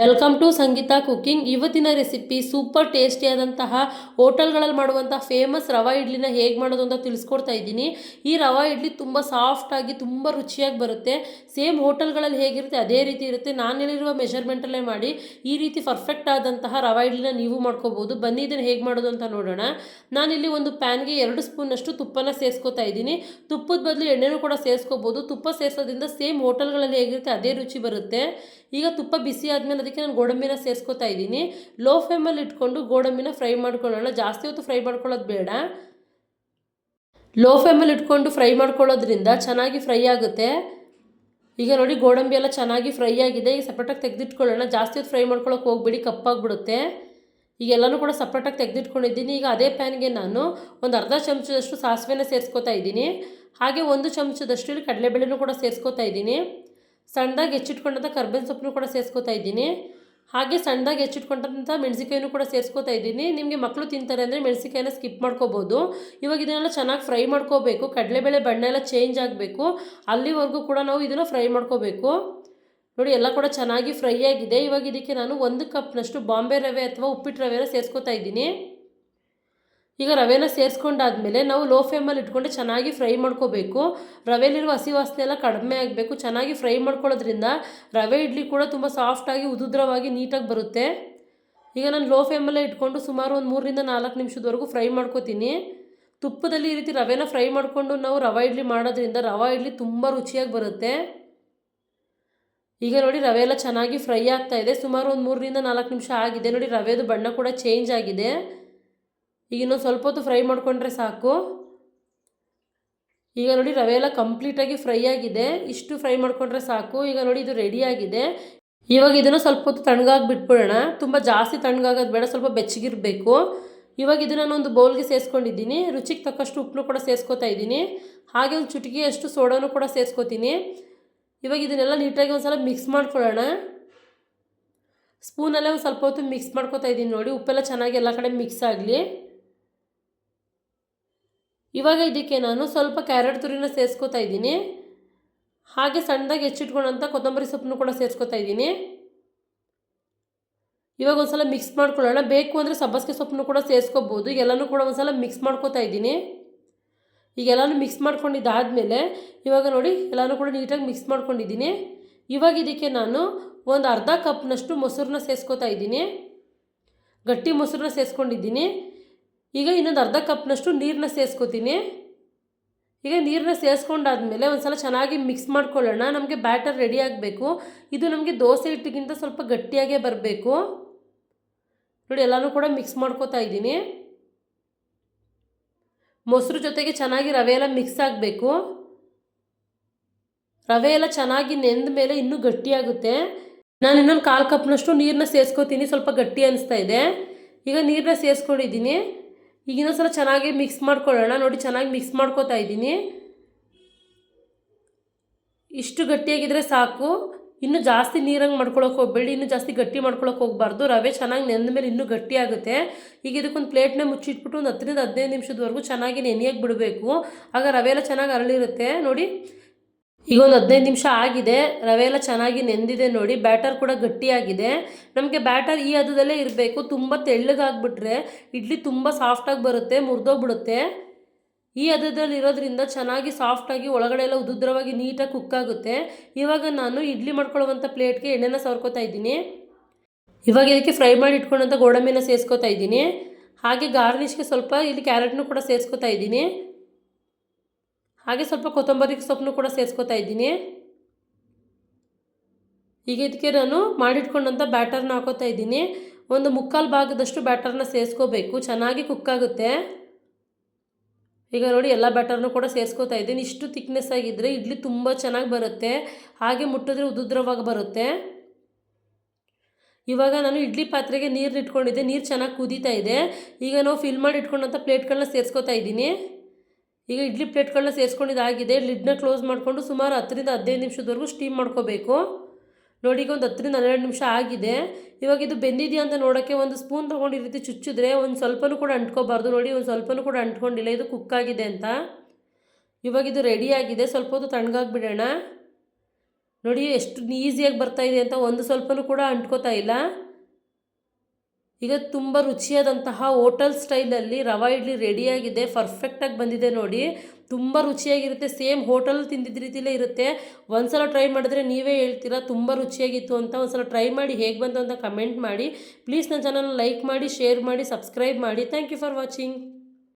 Welcome to Sangeetha cooking. ಇವತ್ತಿನ recipe super ಟೇಸ್ಟಿಯಾದಂತಹ ಹೋಟೆಲ್ಗಳಲ್ಲಿ ಮಾಡುವಂತಹ ಫೇಮಸ್ ರವಾ ಇಡ್ಲಿನ ಹೇಗೆ ಮಾಡೋದು ಅಂತ ತಿಳಿಸ್ಕೊಡ್ತಾ ಇದ್ದೀನಿ. ಈ ರವಾ ಇಡ್ಲಿ ತುಂಬ ಸಾಫ್ಟಾಗಿ ತುಂಬ ರುಚಿಯಾಗಿ ಬರುತ್ತೆ. ಸೇಮ್ ಹೋಟೆಲ್ಗಳಲ್ಲಿ ಹೇಗಿರುತ್ತೆ ಅದೇ ರೀತಿ ಇರುತ್ತೆ. ನಾನು ಹೇಳಿರುವ ಮೆಷರ್ಮೆಂಟಲ್ಲೇ ಮಾಡಿ ಈ ರೀತಿ ಪರ್ಫೆಕ್ಟ್ ಆದಂತಹ ರವಾ ಇಡ್ಲಿನ ನೀವು ಮಾಡ್ಕೋಬೋದು. ಬನ್ನಿ ಇದನ್ನು ಹೇಗೆ ಮಾಡೋದು ಅಂತ ನೋಡೋಣ. ನಾನಿಲ್ಲಿ ಒಂದು ಪ್ಯಾನ್ಗೆ 2 ಸ್ಪೂನಷ್ಟು ತುಪ್ಪನ ಸೇರಿಸ್ಕೊತಾ ಇದ್ದೀನಿ. ತುಪ್ಪದ ಬದಲು ಎಣ್ಣೆನೂ ಕೂಡ ಸೇರಿಸ್ಕೋಬೋದು. ತುಪ್ಪ ಸೇರಿಸೋದ್ರಿಂದ ಸೇಮ್ ಹೋಟೆಲ್ಗಳಲ್ಲಿ ಹೇಗಿರುತ್ತೆ ಅದೇ ರುಚಿ ಬರುತ್ತೆ. ಈಗ ತುಪ್ಪ ಬಿಸಿ ಆದಮೇಲೆ ಅದಕ್ಕೆ ನಾನು ಗೋಡಂಬಿನ ಸೇರಿಸ್ಕೊತಾ ಇದ್ದೀನಿ. ಲೋ ಫ್ಲೇಮಲ್ಲಿ ಇಟ್ಕೊಂಡು ಗೋಡಂಬಿನ ಫ್ರೈ ಮಾಡ್ಕೊಳ್ಳೋಣ. ಜಾಸ್ತಿ ಹೊತ್ತು ಫ್ರೈ ಮಾಡ್ಕೊಳ್ಳೋದು ಬೇಡ. ಲೋ ಫ್ಲೇಮಲ್ಲಿ ಇಟ್ಕೊಂಡು ಫ್ರೈ ಮಾಡ್ಕೊಳ್ಳೋದ್ರಿಂದ ಚೆನ್ನಾಗಿ ಫ್ರೈ ಆಗುತ್ತೆ. ಈಗ ನೋಡಿ ಗೋಡಂಬಿ ಎಲ್ಲ ಚೆನ್ನಾಗಿ ಫ್ರೈ ಆಗಿದೆ. ಈಗ ಸಪ್ರೇಟಾಗಿ ತೆಗೆದಿಟ್ಕೊಳ್ಳೋಣ. ಜಾಸ್ತಿ ಹೊತ್ತು ಫ್ರೈ ಮಾಡ್ಕೊಳ್ಳೋಕೆ ಹೋಗ್ಬೇಡಿ, ಕಪ್ಪಾಗಿಬಿಡುತ್ತೆ. ಈಗೆಲ್ಲನೂ ಕೂಡ ಸಪ್ರೇಟಾಗಿ ತೆಗೆದಿಟ್ಕೊಂಡಿದ್ದೀನಿ. ಈಗ ಅದೇ ಪ್ಯಾನ್ಗೆ ನಾನು ಒಂದು ಅರ್ಧ ಚಮಚದಷ್ಟು ಸಾಸಿವೆನ ಸೇರಿಸ್ಕೊತಾ ಇದ್ದೀನಿ. ಹಾಗೆ 1 ಚಮಚದಷ್ಟು ಇಲ್ಲಿ ಕಡಲೆಬೇಳೆನೂ ಕೂಡ ಸೇರಿಸ್ಕೊತಾ ಇದ್ದೀನಿ. ಸಣ್ಣದಾಗಿ ಹೆಚ್ಚಿಟ್ಕೊಂಡಂಥ ಕರ್ಬೇವಿನ ಸೊಪ್ಪನ್ನು ಕೂಡ ಸೇರಿಸ್ಕೊತಾ ಇದ್ದೀನಿ. ಹಾಗೆ ಸಣ್ಣದಾಗಿ ಹೆಚ್ಚಿಟ್ಕೊಂಡಂಥ ಮೆಣಸಿಕಾಯಿನೂ ಕೂಡ ಸೇರಿಸ್ಕೊತಾ ಇದ್ದೀನಿ. ನಿಮಗೆ ಮಕ್ಕಳು ತಿಂತಾರೆ ಅಂದರೆ ಮೆಣಸಿಕಾಯಿನ ಸ್ಕಿಪ್ ಮಾಡ್ಕೋಬೋದು. ಇವಾಗ ಇದನ್ನೆಲ್ಲ ಚೆನ್ನಾಗಿ ಫ್ರೈ ಮಾಡ್ಕೋಬೇಕು. ಕಡಲೆಬೇಳೆ ಬಣ್ಣ ಎಲ್ಲ ಚೇಂಜ್ ಆಗಬೇಕು, ಅಲ್ಲಿವರೆಗೂ ಕೂಡ ನಾವು ಇದನ್ನು ಫ್ರೈ ಮಾಡ್ಕೋಬೇಕು. ನೋಡಿ ಎಲ್ಲ ಕೂಡ ಚೆನ್ನಾಗಿ ಫ್ರೈ ಆಗಿದೆ. ಇವಾಗ ಇದಕ್ಕೆ ನಾನು 1 ಕಪ್ನಷ್ಟು ಬಾಂಬೆ ರವೆ ಅಥವಾ ಉಪ್ಪಿಟ್ಟು ರವೆನ ಸೇರಿಸ್ಕೊತಾ ಇದ್ದೀನಿ. ಈಗ ರವೆನ ಸೇರಿಸ್ಕೊಂಡಾದ್ಮೇಲೆ ನಾವು ಲೋ ಫ್ಲೇಮಲ್ಲಿ ಇಟ್ಕೊಂಡು ಚೆನ್ನಾಗಿ ಫ್ರೈ ಮಾಡ್ಕೋಬೇಕು. ರವೆಯಲ್ಲಿರುವ ಹಸಿ ವಾಸನೆ ಎಲ್ಲ ಕಡಿಮೆ ಆಗಬೇಕು. ಚೆನ್ನಾಗಿ ಫ್ರೈ ಮಾಡ್ಕೊಳ್ಳೋದ್ರಿಂದ ರವೆ ಇಡ್ಲಿ ಕೂಡ ತುಂಬ ಸಾಫ್ಟಾಗಿ ಉದುದ್ರವಾಗಿ ನೀಟಾಗಿ ಬರುತ್ತೆ. ಈಗ ನಾನು ಲೋ ಫ್ಲೇಮಲ್ಲೇ ಇಟ್ಕೊಂಡು ಸುಮಾರು ಒಂದು 3ರಿಂದ 4 ನಿಮಿಷದವರೆಗೂ ಫ್ರೈ ಮಾಡ್ಕೋತೀನಿ. ತುಪ್ಪದಲ್ಲಿ ಈ ರೀತಿ ರವೆನ ಫ್ರೈ ಮಾಡಿಕೊಂಡು ನಾವು ರವೆ ಇಡ್ಲಿ ಮಾಡೋದ್ರಿಂದ ರವೆ ಇಡ್ಲಿ ತುಂಬ ರುಚಿಯಾಗಿ ಬರುತ್ತೆ. ಈಗ ನೋಡಿ ರವೆ ಎಲ್ಲ ಚೆನ್ನಾಗಿ ಫ್ರೈ ಆಗ್ತಾ ಇದೆ. ಸುಮಾರು ಒಂದು 3ರಿಂದ 4 ನಿಮಿಷ ಆಗಿದೆ. ನೋಡಿ ರವೆದು ಬಣ್ಣ ಕೂಡ ಚೇಂಜ್ ಆಗಿದೆ. ಈಗ ಇನ್ನೊಂದು ಸ್ವಲ್ಪ ಹೊತ್ತು ಫ್ರೈ ಮಾಡಿಕೊಂಡ್ರೆ ಸಾಕು. ಈಗ ನೋಡಿ ರವೆ ಎಲ್ಲ ಕಂಪ್ಲೀಟಾಗಿ ಫ್ರೈ ಆಗಿದೆ. ಇಷ್ಟು ಫ್ರೈ ಮಾಡಿಕೊಂಡ್ರೆ ಸಾಕು. ಈಗ ನೋಡಿ ಇದು ರೆಡಿಯಾಗಿದೆ. ಇವಾಗ ಇದನ್ನು ಸ್ವಲ್ಪ ಹೊತ್ತು ತಣ್ಣಗಾಗಿ ಬಿಟ್ಬಿಡೋಣ. ತುಂಬ ಜಾಸ್ತಿ ತಣ್ಣಗಾಗೋದು ಬೇಡ, ಸ್ವಲ್ಪ ಬೆಚ್ಚಗಿರಬೇಕು. ಇವಾಗ ಇದನ್ನು ನಾನು ಒಂದು ಬೌಲ್ಗೆ ಸೇರಿಸ್ಕೊಂಡಿದ್ದೀನಿ. ರುಚಿಗೆ ತಕ್ಕಷ್ಟು ಉಪ್ಪನ್ನು ಕೂಡ ಸೇರಿಸ್ಕೊತಾ ಇದ್ದೀನಿ. ಹಾಗೆ ಒಂದು ಚುಟುಕಿಯಷ್ಟು ಸೋಡಾನು ಕೂಡ ಸೇರಿಸ್ಕೊತೀನಿ. ಇವಾಗ ಇದನ್ನೆಲ್ಲ ನೀಟಾಗಿ ಒಂದು ಸಲ ಮಿಕ್ಸ್ ಮಾಡ್ಕೊಳ್ಳೋಣ. ಸ್ಪೂನಲ್ಲೇ ಒಂದು ಸ್ವಲ್ಪ ಹೊತ್ತು ಮಿಕ್ಸ್ ಮಾಡ್ಕೊತಾ ಇದ್ದೀನಿ. ನೋಡಿ ಉಪ್ಪೆಲ್ಲ ಚೆನ್ನಾಗಿ ಎಲ್ಲ ಕಡೆ ಮಿಕ್ಸ್ ಆಗಲಿ. ಇವಾಗ ಇದಕ್ಕೆ ನಾನು ಸ್ವಲ್ಪ ಕ್ಯಾರೆಟ್ ತುರಿನ ಸೇರಿಸ್ಕೊತಾ ಇದ್ದೀನಿ. ಹಾಗೆ ಸಣ್ಣದಾಗಿ ಹೆಚ್ಚಿಟ್ಕೊಂಡಂಥ ಕೊತ್ತಂಬರಿ ಸೊಪ್ಪನ್ನು ಕೂಡ ಸೇರಿಸ್ಕೊತಾ ಇದ್ದೀನಿ. ಇವಾಗ ಒಂದು ಸಲ ಮಿಕ್ಸ್ ಮಾಡ್ಕೊಳ್ಳೋಣ. ಬೇಕು ಅಂದರೆ ಸಬ್ಬಸಿಗೆ ಸೊಪ್ಪನ್ನು ಕೂಡ ಸೇರಿಸ್ಕೋಬೋದು. ಎಲ್ಲನೂ ಕೂಡ ಒಂದು ಸಲ ಮಿಕ್ಸ್ ಮಾಡ್ಕೊತಾ ಇದ್ದೀನಿ. ಈಗೆಲ್ಲನೂ ಮಿಕ್ಸ್ ಮಾಡ್ಕೊಂಡಿದ್ದಾದಮೇಲೆ ಇವಾಗ ನೋಡಿ ಎಲ್ಲನೂ ಕೂಡ ನೀಟಾಗಿ ಮಿಕ್ಸ್ ಮಾಡ್ಕೊಂಡಿದ್ದೀನಿ. ಇವಾಗ ಇದಕ್ಕೆ ನಾನು ಒಂದು ಅರ್ಧ ಕಪ್ನಷ್ಟು ಮೊಸರನ್ನ ಸೇರಿಸ್ಕೊತಾ ಇದ್ದೀನಿ. ಗಟ್ಟಿ ಮೊಸರನ್ನ ಸೇರಿಸ್ಕೊಂಡಿದ್ದೀನಿ. ಈಗ ಇನ್ನೊಂದು ಅರ್ಧ ಕಪ್ನಷ್ಟು ನೀರನ್ನ ಸೇರಿಸ್ಕೊತೀನಿ. ಈಗ ನೀರನ್ನ ಸೇರಿಸ್ಕೊಂಡಾದ್ಮೇಲೆ ಒಂದು ಸಲ ಚೆನ್ನಾಗಿ ಮಿಕ್ಸ್ ಮಾಡ್ಕೊಳ್ಳೋಣ. ನಮಗೆ ಬ್ಯಾಟರ್ ರೆಡಿ ಆಗಬೇಕು. ಇದು ನಮಗೆ ದೋಸೆ ಹಿಟ್ಟಿಗಿಂತ ಸ್ವಲ್ಪ ಗಟ್ಟಿಯಾಗೇ ಬರಬೇಕು. ನೋಡಿ ಎಲ್ಲನೂ ಕೂಡ ಮಿಕ್ಸ್ ಮಾಡ್ಕೊತಾ ಇದ್ದೀನಿ. ಮೊಸರು ಜೊತೆಗೆ ಚೆನ್ನಾಗಿ ರವೆ ಎಲ್ಲ ಮಿಕ್ಸ್ ಆಗಬೇಕು. ರವೆ ಎಲ್ಲ ಚೆನ್ನಾಗಿ ನೆಂದ ಮೇಲೆ ಇನ್ನೂ ಗಟ್ಟಿಯಾಗುತ್ತೆ. ನಾನು ಇನ್ನೊಂದು 1/4 ಕಪ್ನಷ್ಟು ನೀರನ್ನ ಸೇರಿಸ್ಕೊತೀನಿ. ಸ್ವಲ್ಪ ಗಟ್ಟಿ ಅನಿಸ್ತಾ ಇದೆ. ಈಗ ನೀರನ್ನ ಸೇರಿಸ್ಕೊಂಡಿದ್ದೀನಿ. ಈಗ ಇನ್ನೊಂದು ಸಲ ಚೆನ್ನಾಗಿ ಮಿಕ್ಸ್ ಮಾಡ್ಕೊಳ್ಳೋಣ. ನೋಡಿ ಚೆನ್ನಾಗಿ ಮಿಕ್ಸ್ ಮಾಡ್ಕೊತಾ ಇದ್ದೀನಿ. ಇಷ್ಟು ಗಟ್ಟಿಯಾಗಿದ್ದರೆ ಸಾಕು. ಇನ್ನೂ ಜಾಸ್ತಿ ನೀರಂಗೆ ಮಾಡ್ಕೊಳಕ್ಕೆ ಹೋಗಬೇಡಿ, ಇನ್ನೂ ಜಾಸ್ತಿ ಗಟ್ಟಿ ಮಾಡ್ಕೊಳಕ್ಕೆ ಹೋಗಬಾರ್ದು. ರವೆ ಚೆನ್ನಾಗಿ ನೆಂದ ಮೇಲೆ ಇನ್ನೂ ಗಟ್ಟಿ ಆಗುತ್ತೆ. ಈಗ ಇದಕ್ಕೊಂದು ಪ್ಲೇಟ್ನ ಮುಚ್ಚಿಟ್ಬಿಟ್ಟು ಒಂದು 10ರಿಂದ 15 ನಿಮಿಷದವರೆಗೂ ಚೆನ್ನಾಗಿ ನೆನೆಯಕ್ಕೆ ಬಿಡಬೇಕು. ಆಗ ರವೆ ಎಲ್ಲ ಚೆನ್ನಾಗಿ ಅರಳಿರುತ್ತೆ. ನೋಡಿ ಈಗ ಒಂದು 15 ನಿಮಿಷ ಆಗಿದೆ. ರವೆ ಎಲ್ಲ ಚೆನ್ನಾಗಿ ನೆಂದಿದೆ. ನೋಡಿ ಬ್ಯಾಟರ್ ಕೂಡ ಗಟ್ಟಿಯಾಗಿದೆ. ನಮಗೆ ಬ್ಯಾಟರ್ ಈ ಹದದಲ್ಲೇ ಇರಬೇಕು. ತುಂಬ ತೆಳ್ಳಗಾಗ್ಬಿಟ್ರೆ ಇಡ್ಲಿ ತುಂಬ ಸಾಫ್ಟಾಗಿ ಬರುತ್ತೆ, ಮುರಿದೋಗ್ಬಿಡುತ್ತೆ. ಈ ಹದದಲ್ಲಿ ಇರೋದ್ರಿಂದ ಚೆನ್ನಾಗಿ ಸಾಫ್ಟಾಗಿ ಒಳಗಡೆ ಎಲ್ಲ ಉದುದ್ರವಾಗಿ ನೀಟಾಗಿ ಕುಕ್ಕಾಗುತ್ತೆ. ಇವಾಗ ನಾನು ಇಡ್ಲಿ ಮಾಡ್ಕೊಳ್ಳುವಂಥ ಪ್ಲೇಟ್ಗೆ ಎಣ್ಣೆನ ಸವರ್ಕೋತಾ ಇದ್ದೀನಿ. ಇವಾಗ ಇದಕ್ಕೆ ಫ್ರೈ ಮಾಡಿ ಇಟ್ಕೊಂಡಂಥ ಗೋಡಂಬಿನ ಸೇರಿಸ್ಕೊತಾ ಇದ್ದೀನಿ. ಹಾಗೆ ಗಾರ್ನಿಷ್ಗೆ ಸ್ವಲ್ಪ ಇಲ್ಲಿ ಕ್ಯಾರೆಟ್ನು ಕೂಡ ಸೇರಿಸ್ಕೊತಾ ಇದ್ದೀನಿ. ಹಾಗೆ ಸ್ವಲ್ಪ ಕೊತ್ತಂಬರಿ ಸೊಪ್ಪನ್ನು ಕೂಡ ಸೇರಿಸ್ಕೊತಾ ಇದ್ದೀನಿ. ಈಗ ಇದಕ್ಕೆ ನಾನು ಮಾಡಿಟ್ಕೊಂಡಂಥ ಬ್ಯಾಟರ್ನ ಹಾಕೋತಾ ಇದ್ದೀನಿ. ಒಂದು 3/4 ಭಾಗದಷ್ಟು ಬ್ಯಾಟರ್ನ ಸೇರಿಸ್ಕೋಬೇಕು. ಚೆನ್ನಾಗಿ ಕುಕ್ಕಾಗುತ್ತೆ. ಈಗ ನೋಡಿ ಎಲ್ಲ ಬ್ಯಾಟರ್ನು ಕೂಡ ಸೇರಿಸ್ಕೊತಾ ಇದ್ದೀನಿ. ಇಷ್ಟು ಥಿಕ್ನೆಸ್ ಆಗಿದ್ದರೆ ಇಡ್ಲಿ ತುಂಬ ಚೆನ್ನಾಗಿ ಬರುತ್ತೆ. ಹಾಗೆ ಮುಟ್ಟಿದ್ರೆ ಉದುದ್ರವಾಗಿ ಬರುತ್ತೆ. ಇವಾಗ ನಾನು ಇಡ್ಲಿ ಪಾತ್ರೆಗೆ ನೀರನ್ನ ಇಟ್ಕೊಂಡಿದ್ದೆ. ನೀರು ಚೆನ್ನಾಗಿ ಕುದೀತಾ ಇದೆ. ಈಗ ನಾವು ಫಿಲ್ ಮಾಡಿ ಇಟ್ಕೊಂಡಂಥ ಪ್ಲೇಟ್ಗಳನ್ನ ಸೇರಿಸ್ಕೊತಾ ಇದ್ದೀನಿ. ಈಗ ಇಡ್ಲಿ ಪ್ಲೇಟ್ಗಳನ್ನ ಸೇರಿಸ್ಕೊಂಡಿದ್ದಾಗಿದೆ. ಲಿಡ್ನ ಕ್ಲೋಸ್ ಮಾಡಿಕೊಂಡು ಸುಮಾರು 10ರಿಂದ 15 ನಿಮಿಷದವರೆಗೂ ಸ್ಟೀಮ್ ಮಾಡ್ಕೋಬೇಕು. ನೋಡಿ ಈಗ ಒಂದು 10ರಿಂದ 12 ನಿಮಿಷ ಆಗಿದೆ. ಇವಾಗ ಇದು ಬೆಂದಿದೆಯಾ ಅಂತ ನೋಡೋಕ್ಕೆ ಒಂದು ಸ್ಪೂನ್ ತೊಗೊಂಡು ಈ ರೀತಿ ಚುಚ್ಚಿದ್ರೆ ಒಂದು ಸ್ವಲ್ಪನೂ ಕೂಡ ಅಂಟ್ಕೋಬಾರ್ದು. ನೋಡಿ ಒಂದು ಸ್ವಲ್ಪನೂ ಕೂಡ ಅಂಟ್ಕೊಂಡಿಲ್ಲ. ಇದು ಕುಕ್ಕಾಗಿದೆ ಅಂತ. ಇವಾಗ ಇದು ರೆಡಿಯಾಗಿದೆ. ಸ್ವಲ್ಪ ಹೊತ್ತು ತಣ್ಣಗಾಗಿ ಬಿಡೋಣ. ನೋಡಿ ಎಷ್ಟು ಈಸಿಯಾಗಿ ಬರ್ತಾ ಇದೆ ಅಂತ, ಒಂದು ಸ್ವಲ್ಪನೂ ಕೂಡ ಅಂಟ್ಕೋತಾ ಇಲ್ಲ. ಈಗ ತುಂಬ ರುಚಿಯಾದಂತಹ ಹೋಟೆಲ್ ಸ್ಟೈಲಲ್ಲಿ ರವಾ ಇಡ್ಲಿ ರೆಡಿಯಾಗಿದೆ, ಪರ್ಫೆಕ್ಟಾಗಿ ಬಂದಿದೆ ನೋಡಿ. ತುಂಬ ರುಚಿಯಾಗಿರುತ್ತೆ, ಸೇಮ್ ಹೋಟೆಲ್ ತಿಂದಿದ್ದ ರೀತಿಲೇ ಇರುತ್ತೆ. ಒಂದ್ಸಲ ಟ್ರೈ ಮಾಡಿದ್ರೆ ನೀವೇ ಹೇಳ್ತೀರಾ ತುಂಬ ರುಚಿಯಾಗಿತ್ತು ಅಂತ. ಒಂದ್ಸಲ ಟ್ರೈ ಮಾಡಿ ಹೇಗೆ ಬಂತು ಅಂತ ಕಮೆಂಟ್ ಮಾಡಿ. ಪ್ಲೀಸ್ ನನ್ನ ಚಾನಲ್ನ ಲೈಕ್ ಮಾಡಿ, ಶೇರ್ ಮಾಡಿ, ಸಬ್ಸ್ಕ್ರೈಬ್ ಮಾಡಿ. Thank you for watching.